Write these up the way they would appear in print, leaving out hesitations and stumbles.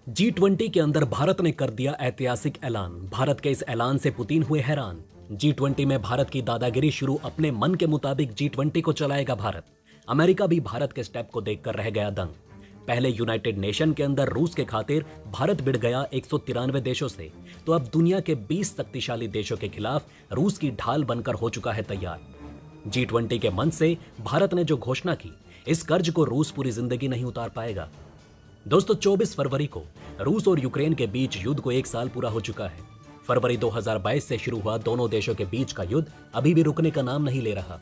G20 के अंदर भारत ने कर दिया ऐतिहासिक ऐलान। भारत के इस ऐलान से पुतिन हुए हैरान। G20 में भारत की दादागिरी शुरू, अपने मन के मुताबिक G20 को चलाएगा भारत। अमेरिका भी भारत के स्टेप को देखकर रह गया दंग। पहले यूनाइटेड नेशन के अंदर रूस के खातिर भारत भिड़ गया 193 देशों से, तो अब दुनिया के 20 शक्तिशाली देशों के खिलाफ रूस की ढाल बनकर हो चुका है तैयार। G20 के मंच से भारत ने जो घोषणा की, इस कर्ज को रूस पूरी जिंदगी नहीं उतार पाएगा। दोस्तों, 24 फरवरी को रूस और यूक्रेन के बीच युद्ध को 1 साल पूरा हो चुका है। फरवरी 2022 से शुरू हुआ दोनों देशों के बीच का युद्ध अभी भी रुकने का नाम नहीं ले रहा।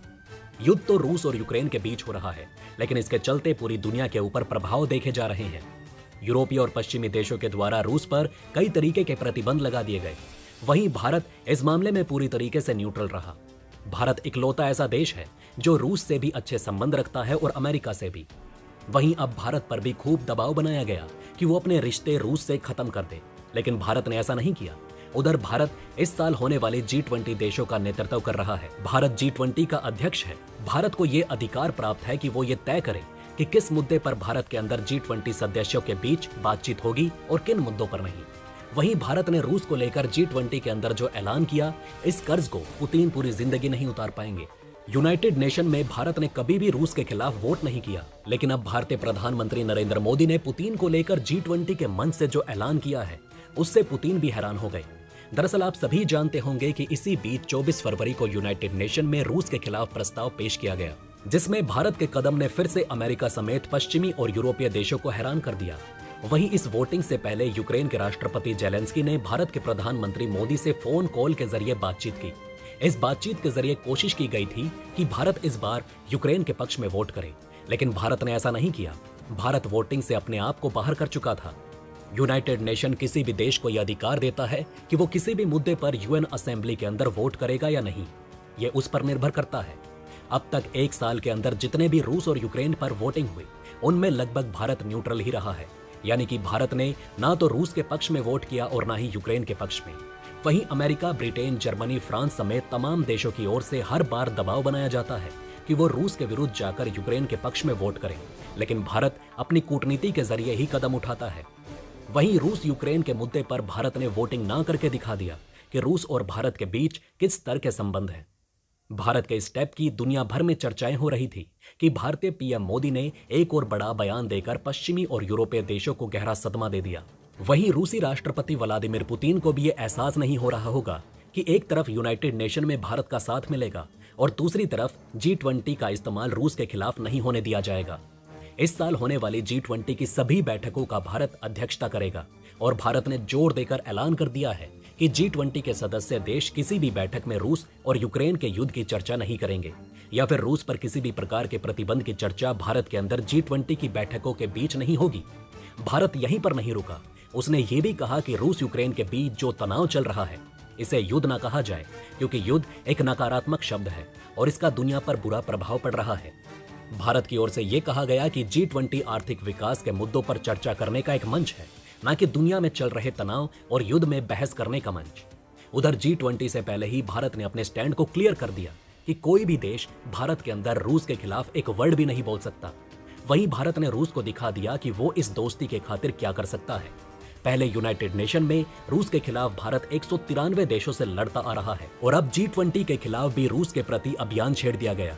युद्ध तो रूस और यूक्रेन के बीच हो रहा है, लेकिन इसके चलते पूरी दुनिया के ऊपर प्रभाव देखे जा रहे हैं। यूरोपीय और पश्चिमी देशों के द्वारा रूस पर कई तरीके के प्रतिबंध लगा दिए गए। वहीं भारत इस मामले में पूरी तरीके से न्यूट्रल रहा। भारत इकलौता ऐसा देश है जो रूस से भी अच्छे संबंध रखता है और अमेरिका से भी। वहीं अब भारत पर भी खूब दबाव बनाया गया कि वो अपने रिश्ते रूस से खत्म कर दे, लेकिन भारत ने ऐसा नहीं किया। उधर भारत इस साल होने वाले G20 देशों का नेतृत्व कर रहा है। भारत G20 का अध्यक्ष है। भारत को ये अधिकार प्राप्त है कि वो ये तय करे कि किस मुद्दे पर भारत के अंदर G20 सदस्यों के बीच बातचीत होगी और किन मुद्दों पर नहीं। वहीं भारत ने रूस को लेकर G20 के अंदर जो ऐलान किया, इस कर्ज को पुतिन पूरी जिंदगी नहीं उतार पाएंगे। यूनाइटेड नेशन में भारत ने कभी भी रूस के खिलाफ वोट नहीं किया, लेकिन अब भारतीय प्रधानमंत्री नरेंद्र मोदी ने पुतिन को लेकर G20 के मंच से जो ऐलान किया है, उससे पुतिन भी हैरान हो गए। दरअसल आप सभी जानते होंगे कि इसी बीच 24 फरवरी को यूनाइटेड नेशन में रूस के खिलाफ प्रस्ताव पेश किया गया, जिसमें भारत के कदम ने फिर से अमेरिका समेत पश्चिमी और यूरोपीय देशों को हैरान कर दिया। वहीं इस वोटिंग से पहले यूक्रेन के राष्ट्रपति जेलेंस्की ने भारत के प्रधानमंत्री मोदी से फोन कॉल के जरिए बातचीत की। इस बातचीत के जरिए कोशिश की गई थी कि भारत इस बार यूक्रेन के पक्ष में वोट करे, लेकिन भारत ने ऐसा नहीं किया। भारत वोटिंग से अपने आप को बाहर कर चुका था। यूनाइटेड नेशन किसी भी देश को यह अधिकार देता है कि वो किसी भी मुद्दे पर यूएन असेंबली के अंदर वोट करेगा या नहीं, ये उस पर निर्भर करता है। अब तक 1 साल के अंदर जितने भी रूस और यूक्रेन पर वोटिंग हुई, उनमें लगभग भारत न्यूट्रल ही रहा है, यानी कि भारत ने ना तो रूस के पक्ष में वोट किया और ना ही यूक्रेन के पक्ष में। वहीं अमेरिका, ब्रिटेन, जर्मनी, फ्रांस समेत तमाम देशों की ओर से हर बार दबाव बनाया जाता है कि वो रूस के विरुद्ध जाकर यूक्रेन के पक्ष में वोट करें, लेकिन भारत अपनी कूटनीति के जरिए ही कदम उठाता है। वहीं रूस यूक्रेन के मुद्दे पर भारत ने वोटिंग ना करके दिखा दिया कि रूस और भारत के बीच किस तरह के संबंध हैं। भारत के स्टेप की दुनिया भर में चर्चाएं हो रही थी कि भारतीय पीएम मोदी ने एक और बड़ा बयान देकर पश्चिमी और यूरोपीय देशों को गहरा सदमा दे दिया। वहीं रूसी राष्ट्रपति व्लादिमीर पुतिन को भी ये एहसास नहीं हो रहा होगा कि एक तरफ यूनाइटेड नेशन में भारत का साथ मिलेगा और दूसरी तरफ G20 का इस्तेमाल रूस के खिलाफ नहीं होने दिया जाएगा। इस साल होने वाली G20 की सभी बैठकों का भारत अध्यक्षता करेगा और भारत ने जोर देकर ऐलान कर दिया है कि G20 के सदस्य देश किसी भी बैठक में रूस और यूक्रेन के युद्ध की चर्चा नहीं करेंगे या फिर रूस पर किसी भी प्रकार के प्रतिबंध की चर्चा भारत के अंदर G20 की बैठकों के बीच नहीं होगी। भारत यहीं पर नहीं रुका। उसने ये भी कहा कि रूस यूक्रेन के बीच जो तनाव चल रहा है, इसे युद्ध ना कहा जाए, क्योंकि युद्ध एक नकारात्मक शब्द है और इसका दुनिया पर बुरा प्रभाव पड़ रहा है। भारत की ओर से यह कहा गया कि G20 आर्थिक विकास के मुद्दों पर चर्चा करने का एक मंच है, ना कि दुनिया में चल रहे तनाव और युद्ध में बहस करने का मंच। उधर G20 से पहले ही भारत ने अपने स्टैंड को क्लियर कर दिया कि कोई भी देश भारत के अंदर रूस के खिलाफ एक वर्ड भी नहीं बोल सकता। वहीं भारत ने रूस को दिखा दिया कि वो इस दोस्ती के खातिर क्या कर सकता है। पहले यूनाइटेड नेशन में रूस के खिलाफ भारत 193 देशों से लड़ता आ रहा है और अब G20 के खिलाफ भी रूस के प्रति अभियान छेड़ दिया गया।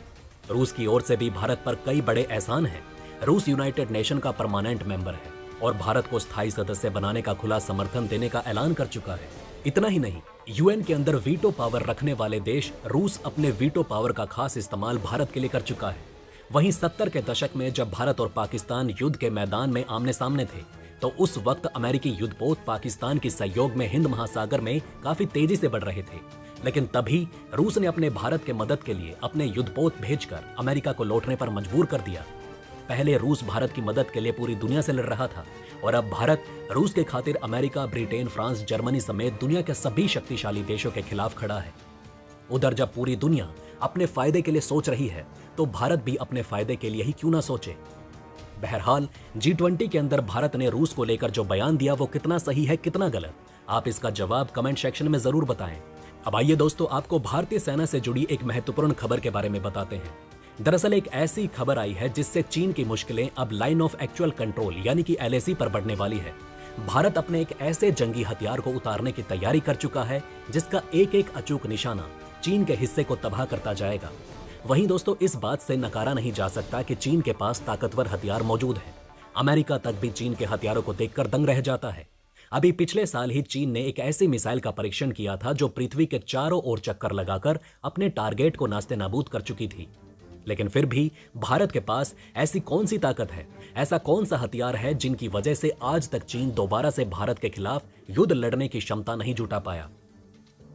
रूस की ओर से भी भारत पर कई बड़े एहसान हैं। रूस यूनाइटेड नेशन का परमानेंट मेंबर है और भारत को स्थायी सदस्य बनाने का खुला समर्थन देने का ऐलान कर चुका है। इतना ही नहीं, यूएन के अंदर वीटो पावर रखने वाले देश रूस अपने वीटो पावर का खास इस्तेमाल भारत के लिए कर चुका है। वहीं 70 के दशक में जब भारत और पाकिस्तान युद्ध के मैदान में आमने सामने थे, तो उस वक्त अमेरिकी युद्धपोत पाकिस्तान के सहयोग में हिंद महासागर में काफी तेजी से बढ़ रहे थे, लेकिन तभी रूस ने अपने भारत के मदद के लिए अपने युद्धपोत भेजकर अमेरिका को लौटने पर मजबूर कर दिया। पहले रूस भारत की मदद के लिए पूरी दुनिया से लड़ रहा था और अब भारत रूस के खातिर अमेरिका, ब्रिटेन, फ्रांस, जर्मनी समेत दुनिया के सभी शक्तिशाली देशों के खिलाफ खड़ा है। उधर जब पूरी दुनिया अपने फायदे के लिए सोच रही है, तो भारत भी अपने फायदे के लिए ही क्यों ना सोचे। बहरहाल G20 के अंदर भारत ने रूस को लेकर जो बयान दिया, वो कितना सही है, कितना गलत, आप इसका जवाब कमेंट सेक्शन में जरूर बताएं। अब आइए दोस्तों, आपको भारतीय सेना से जुड़ी एक महत्वपूर्ण खबर के बारे में बताते हैं। दरअसल एक ऐसी खबर आई है जिससे चीन की मुश्किलें अब लाइन ऑफ एक्चुअल कंट्रोल यानी कि LAC पर बढ़ने वाली है। भारत अपने एक ऐसे जंगी हथियार को उतारने की तैयारी कर चुका है जिसका एक एक अचूक निशाना चीन के हिस्से को तबाह करता जाएगा। वहीं दोस्तों, इस बात से नकारा नहीं जा सकता कि चीन के पास ताकतवर हथियार मौजूद हैं। अमेरिका तक भी चीन के हथियारों को देखकर दंग रह जाता है। अभी पिछले साल ही चीन ने एक ऐसी मिसाइल का परीक्षण किया था जो पृथ्वी के चारों ओर चक्कर लगाकर अपने टारगेट को नास्ते नाबूद कर चुकी थी। लेकिन फिर भी भारत के पास ऐसी कौन सी ताकत है, ऐसा कौन सा हथियार है जिनकी वजह से आज तक चीन दोबारा से भारत के खिलाफ युद्ध लड़ने की क्षमता नहीं जुटा पाया।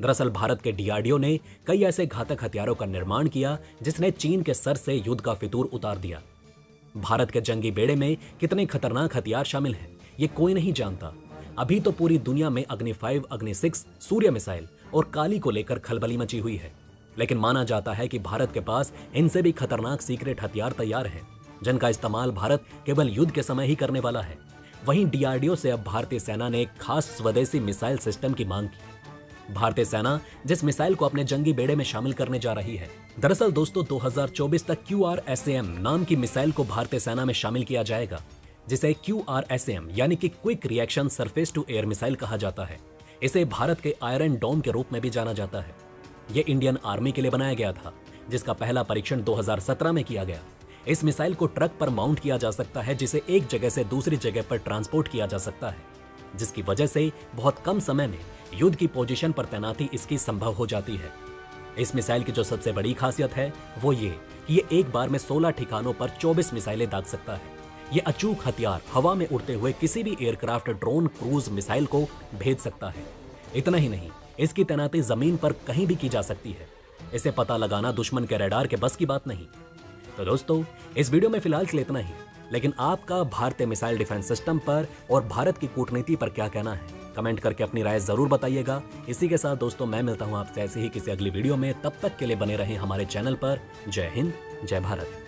दरअसल भारत के डीआरडीओ ने कई ऐसे घातक हथियारों का निर्माण किया जिसने चीन के सर से युद्ध का फितूर उतार दिया। भारत के जंगी बेड़े में कितने खतरनाक हथियार शामिल हैं, ये कोई नहीं जानता। अभी तो पूरी दुनिया में अग्नि 5, अग्नि 6, सूर्य मिसाइल और काली को लेकर खलबली मची हुई है। लेकिन माना जाता है कि भारत के पास इनसे भी खतरनाक सीक्रेट हथियार तैयार हैं, जिनका इस्तेमाल भारत केवल युद्ध के समय ही करने वाला है। वहीं डीआरडीओ से अब भारतीय सेना ने एक खास स्वदेशी मिसाइल सिस्टम की मांग की। भारतीय सेना जिस मिसाइल को अपने जंगी बेड़े में शामिल करने जा रही है, दरअसल दोस्तों 2024 तक QRSAM नाम की मिसाइल को भारतीय सेना में शामिल किया जाएगा, जिसे QRSAM यानी कि quick reaction surface to air missile कहा जाता है। इसे भारत के आयरन डोम के रूप में भी जाना जाता है। यह इंडियन आर्मी के लिए बनाया गया था, जिसका पहला परीक्षण 2017 में किया गया। इस मिसाइल को ट्रक पर माउंट किया जा सकता है, जिसे एक जगह से दूसरी जगह पर ट्रांसपोर्ट किया जा सकता है, जिसकी वजह से बहुत कम समय में युद्ध की पोजीशन पर तैनाती इसकी संभव हो जाती है। इस मिसाइल की जो सबसे बड़ी खासियत है वो ये कि ये एक बार में 16 ठिकानों पर 24 मिसाइलें दाग सकता है। ये अचूक हथियार हवा में उड़ते हुए किसी भी एयरक्राफ्ट, ड्रोन, क्रूज मिसाइल को भेज सकता है। इतना ही नहीं, इसकी तैनाती जमीन पर कहीं भी की जा सकती है। इसे पता लगाना दुश्मन के रडार के बस की बात नहीं। तो दोस्तों, इस वीडियो में फिलहाल के लिए इतना ही। लेकिन आपका भारतीय मिसाइल डिफेंस सिस्टम पर और भारत की कूटनीति पर क्या कहना है, कमेंट करके अपनी राय जरूर बताइएगा। इसी के साथ दोस्तों, मैं मिलता हूं आपसे ऐसे ही किसी अगली वीडियो में। तब तक के लिए बने रहें हमारे चैनल पर। जय हिंद, जय भारत।